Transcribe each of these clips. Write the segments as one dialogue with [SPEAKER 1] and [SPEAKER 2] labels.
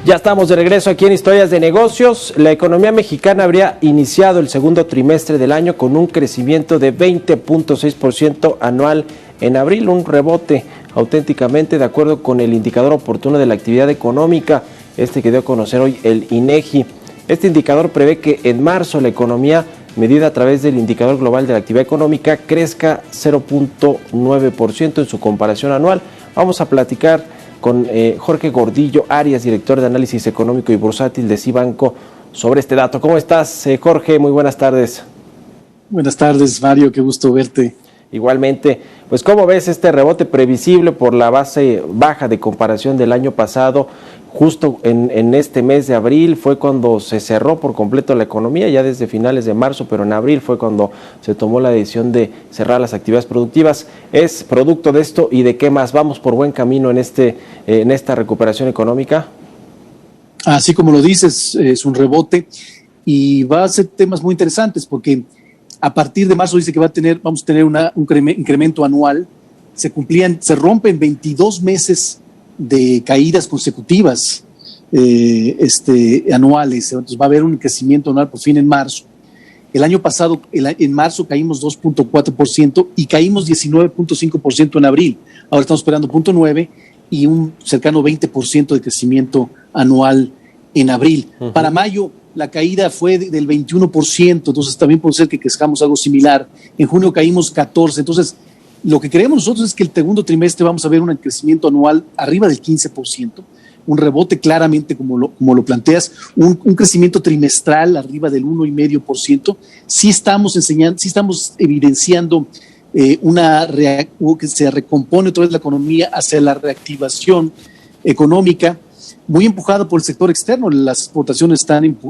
[SPEAKER 1] Ya estamos de regreso aquí en Historias de Negocios. La economía mexicana habría iniciado el segundo trimestre del año con un crecimiento de 20.6% anual en abril, un rebote auténticamente de acuerdo con el indicador oportuno de la actividad económica, que dio a conocer hoy el INEGI. Este indicador prevé que en marzo la economía, medida a través del indicador global de la actividad económica, crezca 0.9% en su comparación anual. Vamos a platicar con Jorge Gordillo Arias, director de análisis económico y bursátil de Cibanco, sobre este dato. ¿Cómo estás, Jorge? Muy buenas tardes.
[SPEAKER 2] Buenas tardes, Mario, qué gusto verte.
[SPEAKER 1] Igualmente, pues ¿cómo ves este rebote previsible por la base baja de comparación del año pasado? Justo en este mes de abril fue cuando se cerró por completo la economía, ya desde finales de marzo, pero en abril fue cuando se tomó la decisión de cerrar las actividades productivas. ¿Es producto de esto y de qué más? ¿Vamos por buen camino en esta recuperación económica?
[SPEAKER 2] Así como lo dices, es un rebote y va a ser temas muy interesantes porque a partir de marzo dice que vamos a tener un incremento anual. Se rompen 22 meses de caídas consecutivas anuales. Entonces va a haber un crecimiento anual por fin en marzo. El año pasado, en marzo, caímos 2.4% y caímos 19.5% en abril. Ahora estamos esperando 0.9% y un cercano 20% de crecimiento anual en abril. Uh-huh. Para mayo, la caída fue del 21%, entonces también puede ser que crezcamos algo similar. En junio caímos 14%, entonces lo que creemos nosotros es que el segundo trimestre vamos a ver un crecimiento anual arriba del 15%, un rebote claramente como lo planteas, un crecimiento trimestral arriba del 1,5%. Sí estamos evidenciando que se recompone otra vez la economía hacia la reactivación económica, muy empujado por el sector externo. Las exportaciones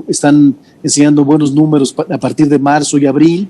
[SPEAKER 2] están enseñando buenos números a partir de marzo y abril.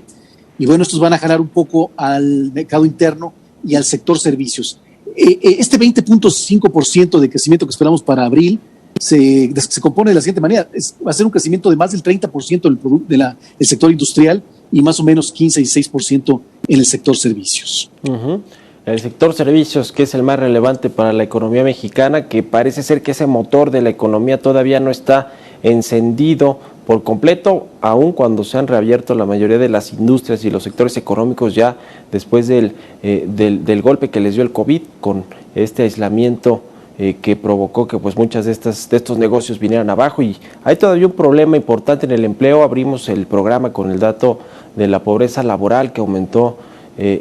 [SPEAKER 2] Y bueno, estos van a jalar un poco al mercado interno y al sector servicios. Este 20.5% de crecimiento que esperamos para abril se compone de la siguiente manera. Va a ser un crecimiento de más del 30% del sector industrial y más o menos 15 y 6% en el sector servicios.
[SPEAKER 1] Uh-huh. El sector servicios, que es el más relevante para la economía mexicana, que parece ser que ese motor de la economía todavía no está encendido por completo, aun cuando se han reabierto la mayoría de las industrias y los sectores económicos ya después del golpe que les dio el COVID, con este aislamiento que provocó que pues muchas de estos negocios vinieran abajo. Y hay todavía un problema importante en el empleo. Abrimos el programa con el dato de la pobreza laboral, que aumentó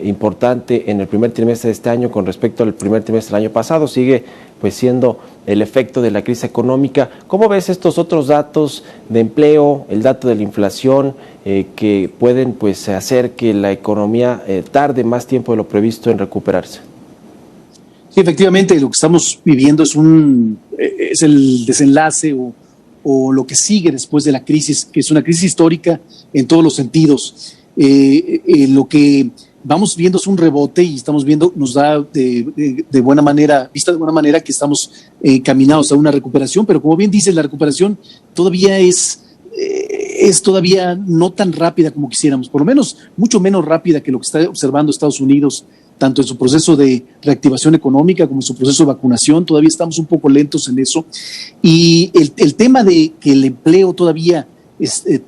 [SPEAKER 1] importante en el primer trimestre de este año con respecto al primer trimestre del año pasado. Sigue pues siendo el efecto de la crisis económica. ¿Cómo ves estos otros datos de empleo, el dato de la inflación, que pueden pues hacer que la economía tarde más tiempo de lo previsto en recuperarse?
[SPEAKER 2] Sí, efectivamente, lo que estamos viviendo es el desenlace o lo que sigue después de la crisis, que es una crisis histórica en todos los sentidos. Lo que vamos viendo es un rebote y estamos viendo, nos da de buena manera, vista de buena manera que estamos caminados a una recuperación, pero como bien dices, la recuperación todavía es todavía no tan rápida como quisiéramos, por lo menos mucho menos rápida que lo que está observando Estados Unidos, tanto en su proceso de reactivación económica como en su proceso de vacunación. Todavía estamos un poco lentos en eso. Y el tema de que el empleo todavía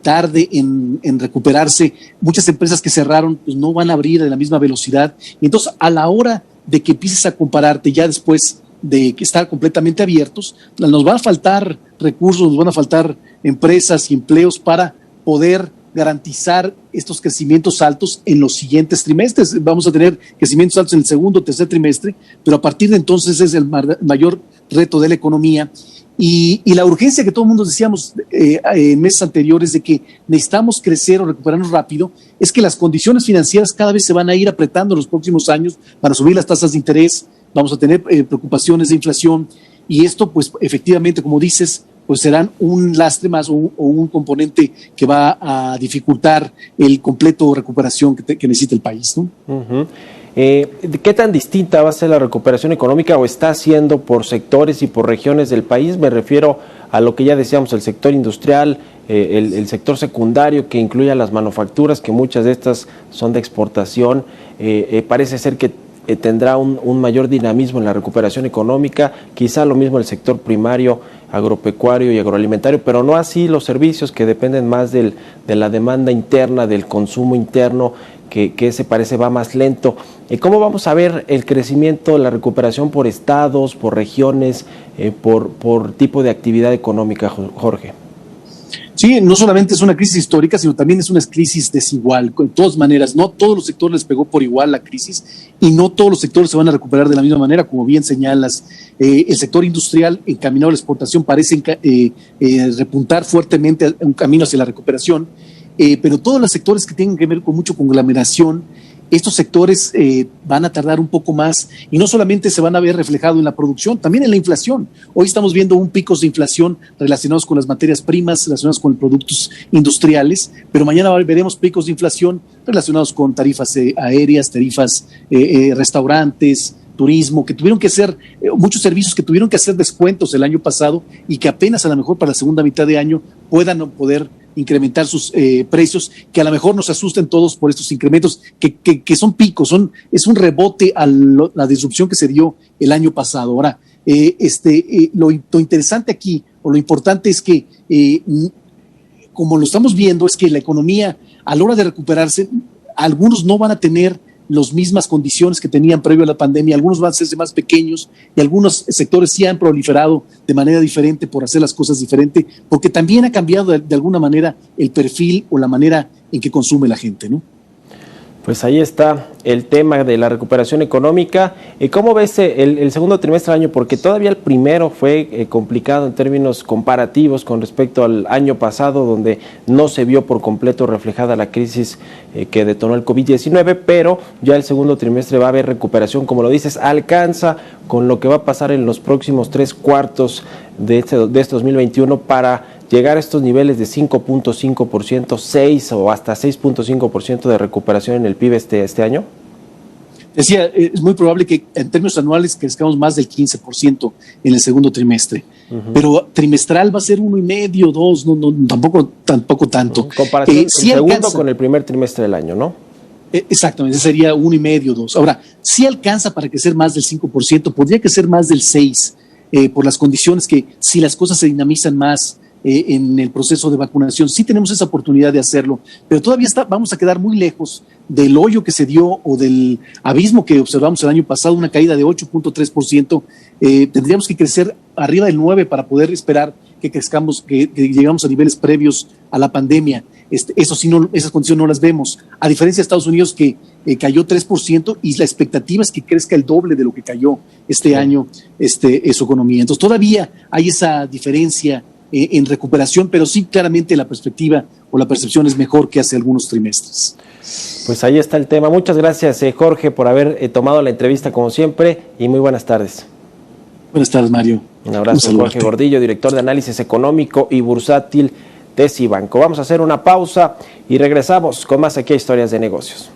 [SPEAKER 2] tarde en recuperarse, muchas empresas que cerraron pues no van a abrir de la misma velocidad, y entonces a la hora de que empieces a compararte ya después de que estar completamente abiertos, nos van a faltar recursos, nos van a faltar empresas y empleos para poder garantizar estos crecimientos altos en los siguientes trimestres. Vamos a tener crecimientos altos en el segundo o tercer trimestre, pero a partir de entonces es el mayor reto de la economía. Y la urgencia que todo el mundo decíamos en meses anteriores de que necesitamos crecer o recuperarnos rápido, es que las condiciones financieras cada vez se van a ir apretando en los próximos años para subir las tasas de interés, vamos a tener preocupaciones de inflación, y esto pues efectivamente, como dices, pues serán un lastre más o un componente que va a dificultar el completo recuperación que necesita el país, ¿no?
[SPEAKER 1] Uh-huh. ¿Qué tan distinta va a ser la recuperación económica o está siendo por sectores y por regiones del país? Me refiero a lo que ya decíamos, el sector industrial, el sector secundario que incluye a las manufacturas, que muchas de estas son de exportación. Parece ser que tendrá un mayor dinamismo en la recuperación económica, quizá lo mismo el sector primario agropecuario y agroalimentario, pero no así los servicios que dependen más de la demanda interna, del consumo interno, que se parece va más lento. ¿Cómo vamos a ver el crecimiento, la recuperación por estados, por regiones, por tipo de actividad económica, Jorge?
[SPEAKER 2] Sí, no solamente es una crisis histórica, sino también es una crisis desigual. De todas maneras, no todos los sectores les pegó por igual la crisis y no todos los sectores se van a recuperar de la misma manera, como bien señalas. El sector industrial encaminado a la exportación parece repuntar fuertemente un camino hacia la recuperación, pero todos los sectores que tienen que ver con mucho conglomeración, estos sectores van a tardar un poco más y no solamente se van a ver reflejado en la producción, también en la inflación. Hoy estamos viendo picos de inflación relacionados con las materias primas, relacionados con productos industriales, pero mañana veremos picos de inflación relacionados con tarifas aéreas, tarifas restaurantes, turismo, que tuvieron que hacer, muchos servicios que tuvieron que hacer descuentos el año pasado y que apenas a lo mejor para la segunda mitad de año puedan poder incrementar sus precios, que a lo mejor nos asusten todos por estos incrementos, que son picos, es un rebote a la disrupción que se dio el año pasado. Ahora, lo interesante aquí, o lo importante es que, como lo estamos viendo, es que la economía, a la hora de recuperarse, algunos no van a tener las mismas condiciones que tenían previo a la pandemia, algunos van a ser más pequeños y algunos sectores sí han proliferado de manera diferente por hacer las cosas diferente, porque también ha cambiado de alguna manera el perfil o la manera en que consume la gente, ¿no?
[SPEAKER 1] Pues ahí está el tema de la recuperación económica. ¿Cómo ves el segundo trimestre del año? Porque todavía el primero fue complicado en términos comparativos con respecto al año pasado, donde no se vio por completo reflejada la crisis que detonó el COVID-19, pero ya el segundo trimestre va a haber recuperación, como lo dices, alcanza con lo que va a pasar en los próximos 3/4 de este 2021 para llegar a estos niveles de 5.5%, 6 o hasta 6.5% de recuperación en el PIB este año?
[SPEAKER 2] Decía, es muy probable que en términos anuales crezcamos más del 15% en el segundo trimestre, pero trimestral va a ser 1,5, 2, tampoco tanto.
[SPEAKER 1] Comparación el segundo con el primer trimestre del año, ¿no?
[SPEAKER 2] Exactamente, sería 1,5, 2. Ahora, si alcanza para crecer más del 5%, podría crecer más del 6%, por las condiciones que si las cosas se dinamizan más, en el proceso de vacunación, sí tenemos esa oportunidad de hacerlo, pero todavía vamos a quedar muy lejos del hoyo que se dio o del abismo que observamos el año pasado, una caída de 8.3%. Tendríamos que crecer arriba del 9% para poder esperar que crezcamos, que llegamos a niveles previos a la pandemia. Eso sí, esas condiciones no las vemos, a diferencia de Estados Unidos, que cayó 3% y la expectativa es que crezca el doble de lo que cayó este año su economía. Entonces todavía hay esa diferencia en recuperación, pero sí claramente la perspectiva o la percepción es mejor que hace algunos trimestres.
[SPEAKER 1] Pues ahí está el tema. Muchas gracias, Jorge, por haber tomado la entrevista como siempre y muy buenas tardes.
[SPEAKER 2] Buenas tardes, Mario.
[SPEAKER 1] Un abrazo, Jorge Gordillo, director de análisis económico y bursátil de Cibanco. Vamos a hacer una pausa y regresamos con más aquí a Historias de Negocios.